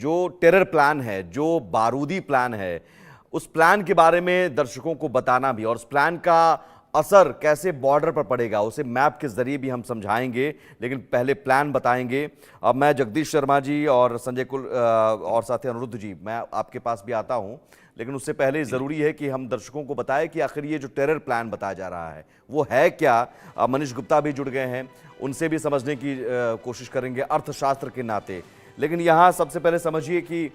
जो terror plan है, जो बारूदी प्लान है, उस प्लान के बारे में दर्शकों को बताना भी और उस प्लान का असर कैसे बॉर्डर पर पड़ेगा उसे मैप के जरिए भी हम समझाएंगे। लेकिन पहले प्लान बताएंगे। अब मैं जगदीश शर्मा जी और संजय कुल और साथ ही अनिरुद्ध जी, मैं आपके पास भी आता हूं, लेकिन उससे पहले ज़रूरी है कि हम दर्शकों को बताएं कि आखिर ये जो टेरर प्लान बताया जा रहा है वो है क्या। मनीष गुप्ता भी जुड़ गए हैं, उनसे भी समझने की कोशिश करेंगे अर्थशास्त्र के नाते। लेकिन यहाँ सबसे पहले समझिए कि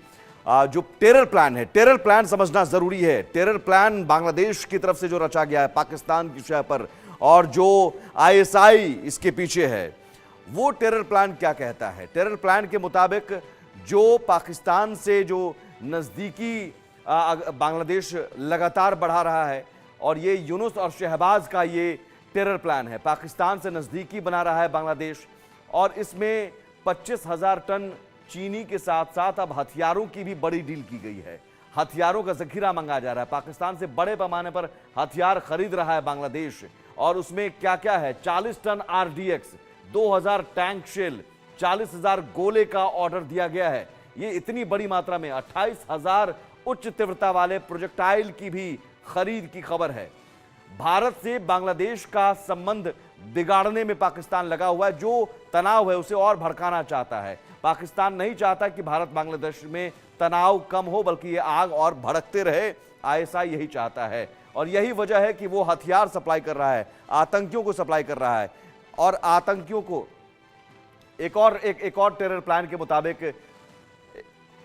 जो टेरर प्लान है, टेरर प्लान समझना जरूरी है। टेरर प्लान बांग्लादेश की तरफ से जो रचा गया है पाकिस्तान की शह पर, और जो आईएसआई इसके पीछे है, वो टेरर प्लान क्या कहता है। टेरर प्लान के मुताबिक जो पाकिस्तान से जो नजदीकी बांग्लादेश लगातार बढ़ा रहा है, और ये यूनुस और शहबाज का ये टेरर प्लान है। पाकिस्तान से नजदीकी बना रहा है बांग्लादेश, और इसमें 25,000 टन चीनी के साथ साथ अब हथियारों की भी बड़ी डील की गई है। हथियारों का जखीरा मंगाया जा रहा है। पाकिस्तान से बड़े पैमाने पर हथियार खरीद रहा है बांग्लादेश, और उसमें क्या क्या है। 40 टन आरडीएक्स, 2000 टैंक शेल, 40,000 गोले का ऑर्डर दिया गया है। ये इतनी बड़ी मात्रा में 28,000 उच्च तीव्रता वाले प्रोजेक्टाइल की भी खरीद की खबर है। भारत से बांग्लादेश का संबंध बिगाड़ने में पाकिस्तान लगा हुआ है। जो तनाव है उसे और भड़काना चाहता है। पाकिस्तान नहीं चाहता कि भारत बांग्लादेश में तनाव कम हो, बल्कि ये आग और भड़कते रहे। आईएसआई यही चाहता है, और यही वजह है कि वो हथियार सप्लाई कर रहा है, आतंकियों को सप्लाई कर रहा है। और आतंकियों को एक और टेरर प्लान के मुताबिक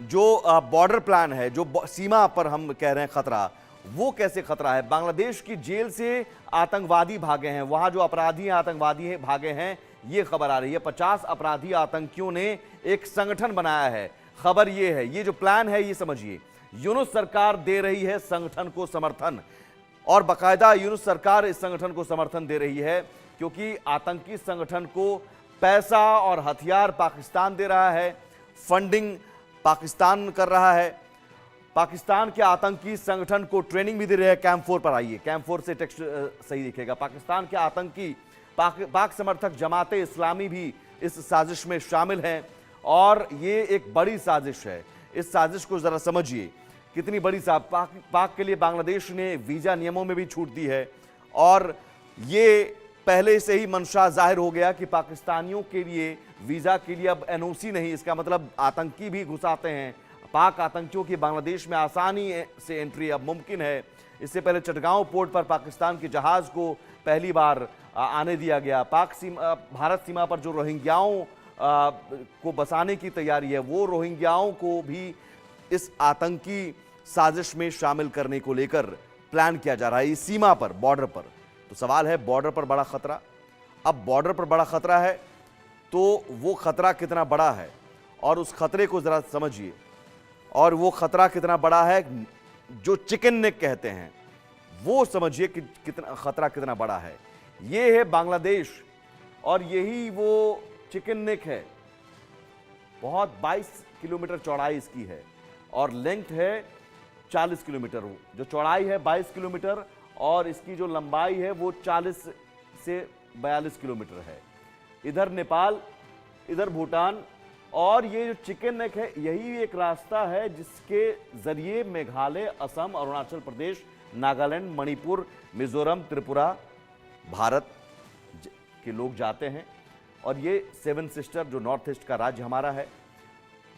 जो बॉर्डर प्लान है, जो सीमा पर हम कह रहे हैं खतरा, वो कैसे खतरा है। बांग्लादेश की जेल से आतंकवादी भागे हैं, वहां जो अपराधी आतंकवादी भागे हैं, ये खबर आ रही है। 50 अपराधी आतंकियों ने एक संगठन बनाया है। खबर ये है, ये जो प्लान है ये समझिए, यूनुस सरकार दे रही है संगठन को समर्थन, और बाकायदा यूनुस सरकार इस संगठन को समर्थन दे रही है, क्योंकि आतंकी संगठन को पैसा और हथियार पाकिस्तान दे रहा है, फंडिंग पाकिस्तान कर रहा है। पाकिस्तान के आतंकी संगठन को ट्रेनिंग भी दे रहे हैं। कैंप 4 पर आइए, कैंप 4 से टेक्स्ट सही दिखेगा। पाकिस्तान के आतंकी पाक समर्थक जमाते इस्लामी भी इस साजिश में शामिल हैं, और ये एक बड़ी साजिश है। इस साजिश को जरा समझिए, कितनी बड़ी पाक के लिए बांग्लादेश ने वीजा नियमों में भी छूट दी है, और ये पहले से ही मंशा जाहिर हो गया कि पाकिस्तानियों के लिए वीजा के लिए अब एनओसी नहीं, इसका मतलब आतंकी भी घुसाते हैं। पाक आतंकियों की बांग्लादेश में आसानी से एंट्री अब मुमकिन है। इससे पहले चटगांव पोर्ट पर पाकिस्तान के जहाज को पहली बार आने दिया गया। भारत सीमा पर जो रोहिंग्याओं को बसाने की तैयारी है, वो रोहिंग्याओं को भी इस आतंकी साजिश में शामिल करने को लेकर प्लान किया जा रहा है, इस सीमा पर, बॉर्डर पर। तो सवाल है, बॉर्डर पर बड़ा खतरा। अब बॉर्डर पर बड़ा खतरा है तो वो खतरा कितना बड़ा है, और उस खतरे को जरा समझिए। और वो खतरा कितना बड़ा है, जो चिकन नेक कहते हैं, वो समझिए कि कितना खतरा कितना बड़ा है। ये है बांग्लादेश, और यही वो चिकन नेक है। बहुत 22 किलोमीटर चौड़ाई इसकी है, और लेंथ है 40 किलोमीटर। जो चौड़ाई है 22 किलोमीटर, और इसकी जो लंबाई है वो 40 से 42 किलोमीटर है। इधर नेपाल, इधर भूटान, और ये जो चिकन नेक है, यही एक रास्ता है जिसके जरिए मेघालय, असम, अरुणाचल प्रदेश, नागालैंड, मणिपुर, मिजोरम, त्रिपुरा, भारत के लोग जाते हैं। और ये 7 सिस्टर, जो नॉर्थ ईस्ट का राज्य हमारा है,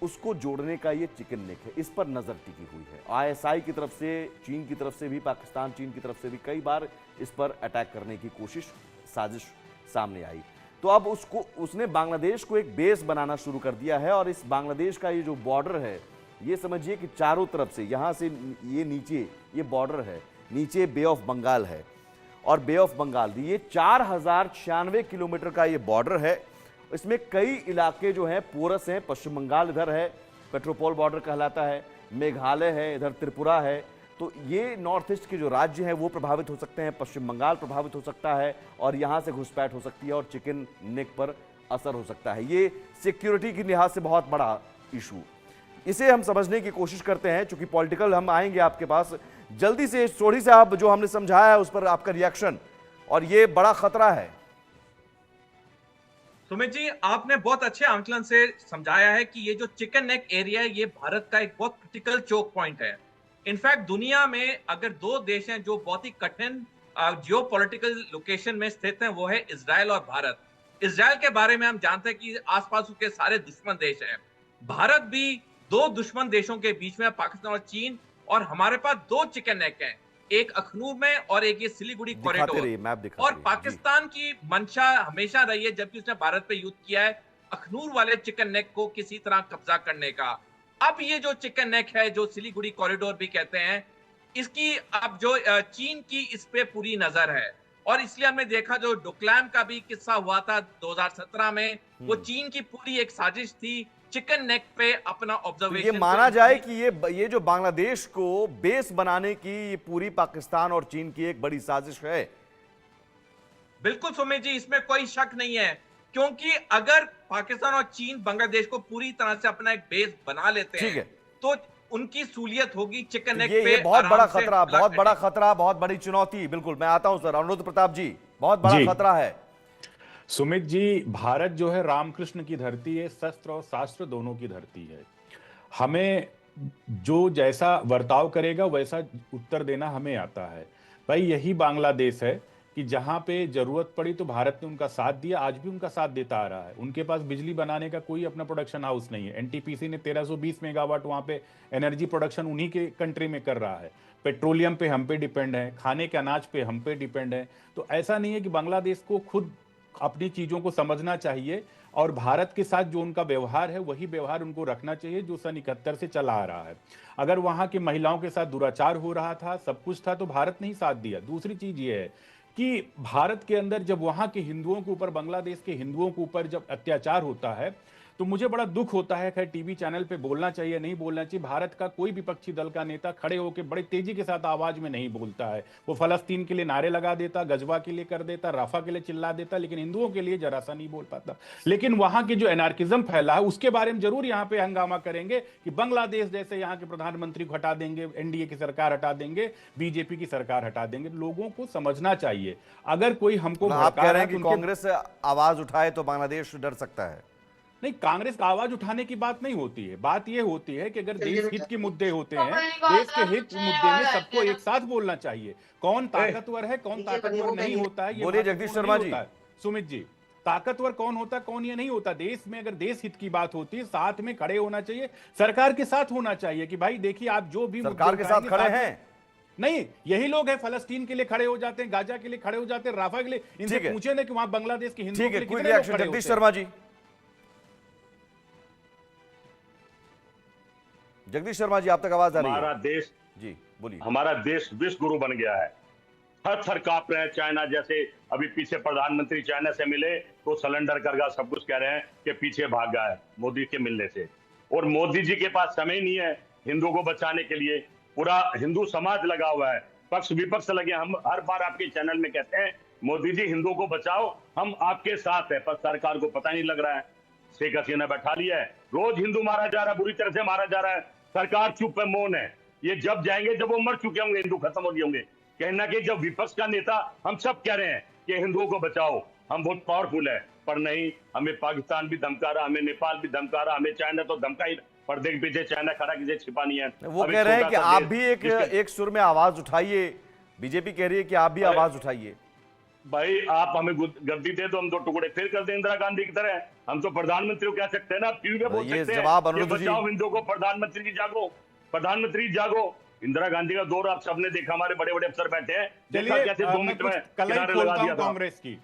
उसको जोड़ने का ये चिकन नेक है। इस पर नजर टिकी हुई है। आईएसआई की तरफ से, चीन की तरफ से भी, पाकिस्तान चीन की तरफ से भी कई बार इस पर अटैक करने की कोशिश, साजिश सामने आई। तो अब उसने बांग्लादेश को एक बेस बनाना शुरू कर दिया है। और इस बांग्लादेश का ये जो बॉर्डर है, ये समझिए कि चारों तरफ से, यहाँ से ये नीचे ये बॉर्डर है, नीचे बे ऑफ बंगाल है, और बे ऑफ बंगाल, ये 4096 किलोमीटर का ये बॉर्डर है। इसमें कई इलाके जो हैं पोरस हैं। पश्चिम बंगाल इधर है, पेट्रोपोल बॉर्डर कहलाता है, मेघालय है, इधर त्रिपुरा है। तो ये नॉर्थ ईस्ट के जो राज्य हैं वो प्रभावित हो सकते हैं, पश्चिम बंगाल प्रभावित हो सकता है, और यहाँ से घुसपैठ हो सकती है, और चिकन नेक पर असर हो सकता है। ये सिक्योरिटी की लिहाज से बहुत बड़ा इशू। इसे हम समझने की कोशिश करते हैं, चूंकि पॉलिटिकल हम आएंगे आपके पास जल्दी से। थोड़ी से आप जो हमने समझाया है उस पर आपका रिएक्शन, और ये बड़ा खतरा है। सुमित जी, आपने बहुत अच्छे आंकलन से समझाया है कि ये जो चिकन नेक एरिया है ये भारत का एक बहुत क्रिटिकल चोक पॉइंट है। इनफैक्ट दुनिया में अगर दो देश हैं जो बहुत ही कठिन जियो पॉलिटिकल लोकेशन में स्थित हैं, वो है इजराइल और भारत। इजराइल के बारे में हम जानते हैं कि आसपास उसके सारे दुश्मन देश हैं। भारत भी दो दुश्मन देशों के बीच में, पाकिस्तान और चीन, और हमारे पास दो चिकन नेक हैं, एक अखनूर में और एक ये सिलीगुड़ी कॉरिडोर। मैप दिखाते और रहिए जी। पाकिस्तान की मंशा हमेशा रही है, जबकि उसने भारत पे युद्ध किया है, अखनूर वाले चिकन नेक को किसी तरह कब्जा करने का। अब ये जो चिकन नेक है, जो सिलीगुड़ी कॉरिडोर भी कहते हैं, इसकी अब जो चीन की इस पे पूरी नजर है। और इसलिए हमने देखा जो डोकलाम का भी किस्सा हुआ था 2017 में, वो चीन की पूरी एक साजिश थी चिकन नेक पे अपना तो ऑब्जर्वेशन। ये माना जाए कि ये जो बांग्लादेश को बेस बनाने की ये पूरी पाकिस्तान और चीन की एक बड़ी साजिश है। बिल्कुल सुमित जी, इसमें कोई शक नहीं है, क्योंकि अगर पाकिस्तान और चीन बांग्लादेश को पूरी तरह से अपना एक बेस बना लेते ठीक है, हैं, तो उनकी सूलियत होगी चिकन तो नेक ये पे बहुत बड़ा आराम से खतरा, हमला बहुत बड़ा करने। खतरा, बहुत बड़ी चुनौती। बिल्कुल, मैं आता हूं सर, अनुरुद्ध प्रताप जी, बहुत बड़ा जी खतरा है। सुमित जी, भारत जो है रामकृष्ण की धरती है, शस्त्र और शास्त्र दोनों की धरती है। हमें जो जैसा बर्ताव करेगा वैसा उत्तर देना हमें आता है। भाई यही बांग्लादेश है कि जहां पे जरूरत पड़ी तो भारत ने उनका साथ दिया, आज भी उनका साथ देता आ रहा है। उनके पास बिजली बनाने का कोई अपना प्रोडक्शन हाउस नहीं है। एनटीपीसी ने 1320 मेगावाट वहां पे एनर्जी प्रोडक्शन उन्हीं के कंट्री में कर रहा है। पेट्रोलियम पे हम पे डिपेंड है, खाने के अनाज पे हम पे डिपेंड है। तो ऐसा नहीं है कि बांग्लादेश को खुद अपनी चीजों को समझना चाहिए और भारत के साथ जो उनका व्यवहार है वही व्यवहार उनको रखना चाहिए जो सन 71 से चला आ रहा है। अगर वहां की महिलाओं के साथ दुराचार हो रहा था, सब कुछ था, तो भारत ने ही साथ दिया। दूसरी चीज ये है कि भारत के अंदर जब वहां के हिंदुओं के ऊपर, बांग्लादेश के हिंदुओं के ऊपर जब अत्याचार होता है तो मुझे बड़ा दुख होता है। खैर टीवी चैनल पे बोलना चाहिए नहीं बोलना चाहिए, भारत का कोई विपक्षी दल का नेता खड़े होकर बड़ी तेजी के साथ आवाज में नहीं बोलता है। वो फलस्तीन के लिए नारे लगा देता, गजवा के लिए कर देता, राफा के लिए चिल्ला देता, लेकिन हिंदुओं के लिए जरा सा नहीं बोल पाता। लेकिन वहां की जो एनार्किज्म फैला है उसके बारे में जरूर यहाँ पे हंगामा करेंगे कि बांग्लादेश जैसे यहाँ के प्रधानमंत्री को हटा देंगे, एनडीए की सरकार हटा देंगे, बीजेपी की सरकार हटा देंगे। लोगों को समझना चाहिए, अगर कोई हमको आप कह रहे हैं कि तो कांग्रेस आवाज उठाए तो बांग्लादेश डर सकता है? नहीं, कांग्रेस का आवाज उठाने की बात नहीं होती है। बात यह होती है कि अगर देश हित के मुद्दे होते हैं, देश के हित मुद्दे में सबको एक साथ बोलना चाहिए। कौन ताकतवर है, कौन ताकतवर नहीं होता है, ये बोलिए जगदीश शर्मा जी। सुमित जी, ताकतवर कौन होता है, कौन ये नहीं होता। देश में अगर देश हित की बात होती है, साथ में खड़े होना चाहिए, सरकार के साथ होना चाहिए कि भाई देखिए आप जो भी सरकार के साथ खड़े हैं। नहीं, यही लोग हैं फलस्तीन के लिए खड़े हो जाते हैं, गाजा के लिए खड़े हो जाते हैं, राफा के लिए। इनसे पूछे ना कि वहां बांग्लादेश के हिंदुओं के लिए कितने लोग खड़े होते हैं। जगदीश शर्मा जी, जगदीश शर्मा जी, आप तक आवाज आ रही है? हमारा देश जी बोलिए। हमारा देश विश्व गुरु बन गया है, थर थर कांप रहे हैं। चाइना जैसे अभी पीछे प्रधानमंत्री चाइना से मिले तो सरेंडर कर गया, सब कुछ कह रहे हैं कि पीछे भाग गया है मोदी के मिलने से। और मोदी जी के पास समय नहीं है हिंदुओं को बचाने के लिए। पूरा हिंदू समाज लगा हुआ है, पक्ष विपक्ष लगे। हम हर बार आपके चैनल में कहते हैं मोदी जी हिंदुओं को बचाओ, हम आपके साथ है, पर सरकार को पता नहीं लग रहा है। शेख हसीना बैठा लिया है, रोज हिंदू मारा जा रहा है, बुरी तरह से मारा जा रहा है, सरकार चुप है, मौन है। ये जब जाएंगे जब वो मर चुके होंगे, हिंदू खत्म हो गए होंगे। कहना कि जब विपक्ष का नेता हम सब कह रहे हैं कि हिंदुओं को बचाओ, हम बहुत पावरफुल है, पर नहीं, हमें पाकिस्तान भी धमका रहा, हमें नेपाल भी धमका रहा, हमें चाइना तो धमका ही, पर्दे के पीछे चाइना खड़ा, किसी छिपा नहीं है। वो कह रहे हैं कि आप भी एक सुर में आवाज उठाइए, बीजेपी कह रही है कि आप भी आवाज उठाइए। भाई आप हमें गद्दी दे तो हम दो टुकड़े फिर कर दें इंदिरा गांधी की तरह। हम तो प्रधानमंत्री को कह सकते हैं ना, टीवी पे बोल सकते हैं जवाब कि बचाओ हिंदुओं को, प्रधानमंत्री जी जागो, प्रधानमंत्री जागो। इंदिरा गांधी का दौर आप सबने देखा, हमारे बड़े बड़े अफसर बैठे हैं, देखा कैसे 2 मिनट में किनारे लगा दिया था। कांग्रेस की